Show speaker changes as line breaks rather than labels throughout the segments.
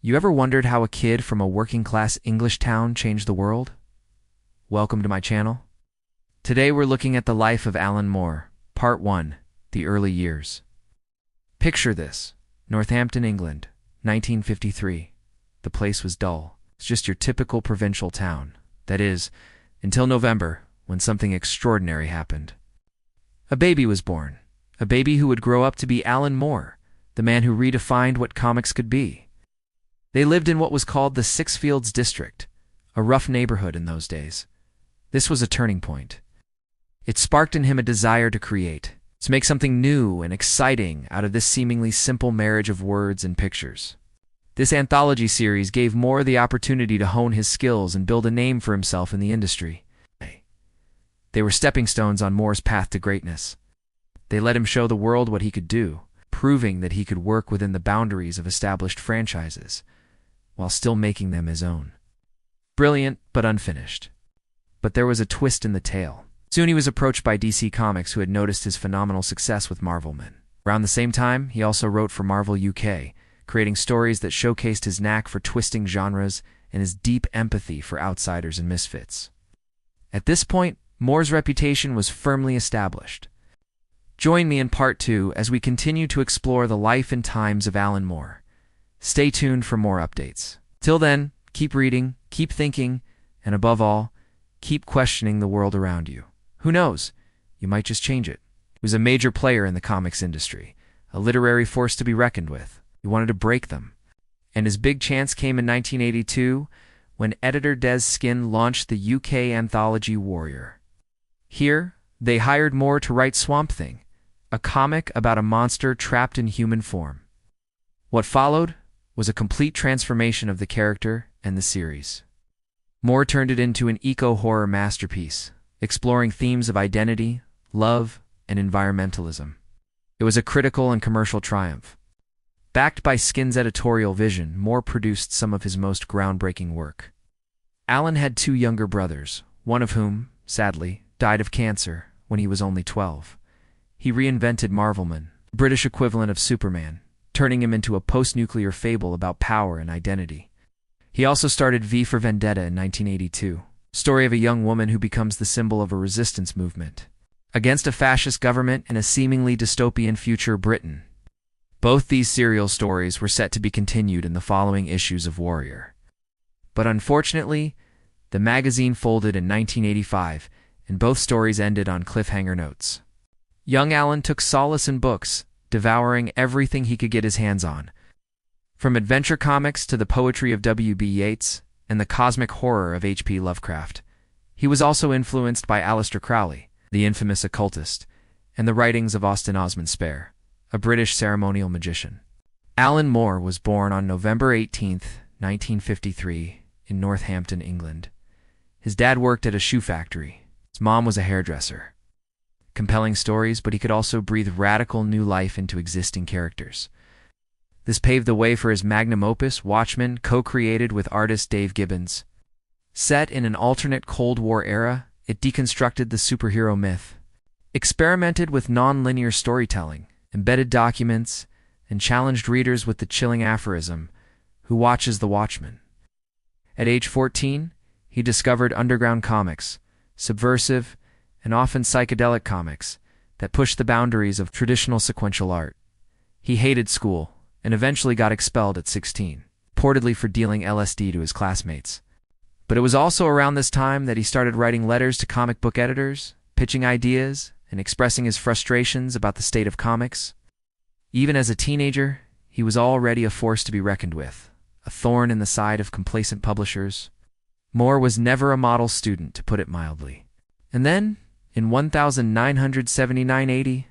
You ever wondered how a kid from a working-class English town changed the world? Welcome to my channel. Today we're looking at the life of Alan Moore, Part 1, The Early Years. Picture this: Northampton, England, 1953. The place was dull. It's just your typical provincial town. That is, until November, when something extraordinary happened. A baby was born. A baby who would grow up to be Alan Moore, the man who redefined what comics could be. They lived in what was called the Sixfields District, a rough neighborhood in those days. This was a turning point. It sparked in him a desire to create, to make something new and exciting out of this seemingly simple marriage of words and pictures. This anthology series gave Moore the opportunity to hone his skills and build a name for himself in the industry. They were stepping stones on Moore's path to greatness. They let him show the world what he could do, proving that he could work within the boundaries of established franchises, while still making them his own. Brilliant, but unfinished. But there was a twist in the tale. Soon he was approached by DC Comics, who had noticed his phenomenal success with Watchmen. Around the same time, he also wrote for Marvel UK, creating stories that showcased his knack for twisting genres and his deep empathy for outsiders and misfits. At this point, Moore's reputation was firmly established. Join me in Part 2 as we continue to explore the life and times of Alan Moore. Stay tuned for more updates. Till then, keep reading, keep thinking, and above all, keep questioning the world around you. Who knows? You might just change it. He was a major player in the comics industry, a literary force to be reckoned with. He wanted to break them. And his big chance came in 1982 when editor Des Skin launched the UK anthology Warrior. Here, they hired Moore to write Swamp Thing, a comic about a monster trapped in human form. What followed was a complete transformation of the character and the series. Moore turned it into an eco-horror masterpiece, exploring themes of identity, love, and environmentalism. It was a critical and commercial triumph. Backed by Skin's editorial vision, Moore produced some of his most groundbreaking work. Alan had two younger brothers, one of whom, sadly, died of cancer when he was only 12. He reinvented Watchmen, the British equivalent of Superman, turning him into a post-nuclear fable about power and identity. He also started V for Vendetta in 1982, story of a young woman who becomes the symbol of a resistance movement against a fascist government in a seemingly dystopian future Britain. Both these serial stories were set to be continued in the following issues of Warrior. But unfortunately, the magazine folded in 1985, and both stories ended on cliffhanger notes. Young Alan took solace in books, devouring everything he could get his hands on, from adventure comics to the poetry of W.B. Yeats and the cosmic horror of H.P. Lovecraft. He was also influenced by Aleister Crowley, the infamous occultist, and the writings of Austin Osman Spare, a British ceremonial magician. Alan Moore was born on November 18, 1953, in Northampton, England. His dad worked at a shoe factory. His mom was a hairdresser. Compelling stories, but he could also breathe radical new life into existing characters. This paved the way for his magnum opus, Watchmen, co-created with artist Dave Gibbons. Set in an alternate Cold War era, it deconstructed the superhero myth, experimented with non-linear storytelling, embedded documents, and challenged readers with the chilling aphorism, "Who watches the Watchmen?" At age 14, he discovered underground comics, subversive and often psychedelic comics that pushed the boundaries of traditional sequential art. He hated school and eventually got expelled at 16, reportedly for dealing LSD to his classmates. But it was also around this time that he started writing letters to comic book editors, pitching ideas, and expressing his frustrations about the state of comics. Even as a teenager, he was already a force to be reckoned with, a thorn in the side of complacent publishers. Moore was never a model student, to put it mildly. And then, in 1979 AD,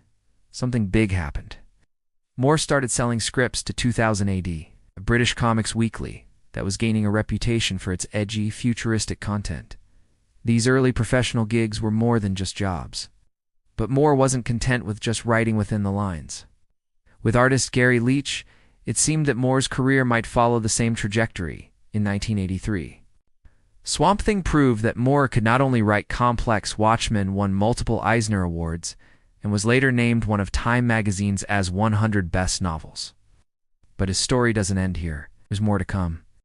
something big happened. Moore started selling scripts to 2000 AD, a British comics weekly that was gaining a reputation for its edgy, futuristic content. These early professional gigs were more than just jobs. But Moore wasn't content with just writing within the lines. With artist Gary Leach, it seemed that Moore's career might follow the same trajectory in 1983. Swamp Thing proved that Moore could not only write complex. Watchmen won multiple Eisner Awards and was later named one of Time magazine's as 100 best novels. But his story doesn't end here. There's more to come.